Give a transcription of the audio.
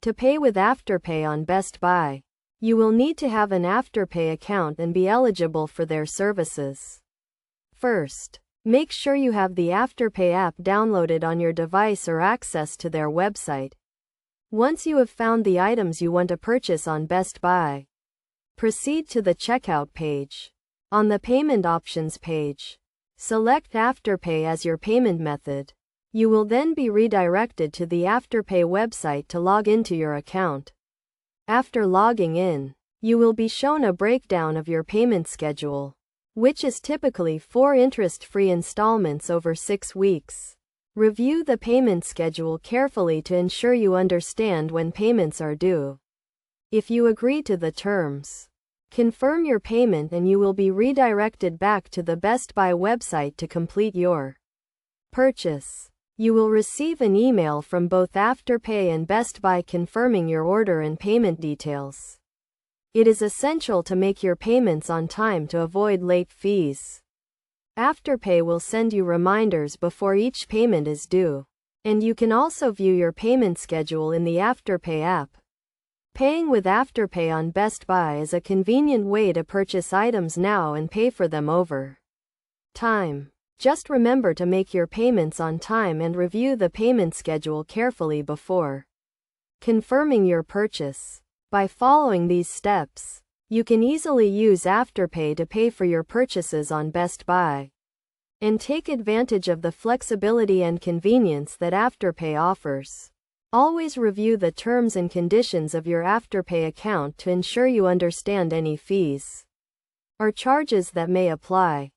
To pay with Afterpay on Best Buy, you will need to have an Afterpay account and be eligible for their services. First, make sure you have the Afterpay app downloaded on your device or access to their website. Once you have found the items you want to purchase on Best Buy, proceed to the checkout page. On the payment options page, select Afterpay as your payment method. You will then be redirected to the Afterpay website to log into your account. After logging in, you will be shown a breakdown of your payment schedule, which is typically 4 interest-free installments over 6 weeks. Review the payment schedule carefully to ensure you understand when payments are due. If you agree to the terms, confirm your payment and you will be redirected back to the Best Buy website to complete your purchase. You will receive an email from both Afterpay and Best Buy confirming your order and payment details. It is essential to make your payments on time to avoid late fees. Afterpay will send you reminders before each payment is due, and you can also view your payment schedule in the Afterpay app. Paying with Afterpay on Best Buy is a convenient way to purchase items now and pay for them over time. Just remember to make your payments on time and review the payment schedule carefully before confirming your purchase. By following these steps, you can easily use Afterpay to pay for your purchases on Best Buy and take advantage of the flexibility and convenience that Afterpay offers. Always review the terms and conditions of your Afterpay account to ensure you understand any fees or charges that may apply.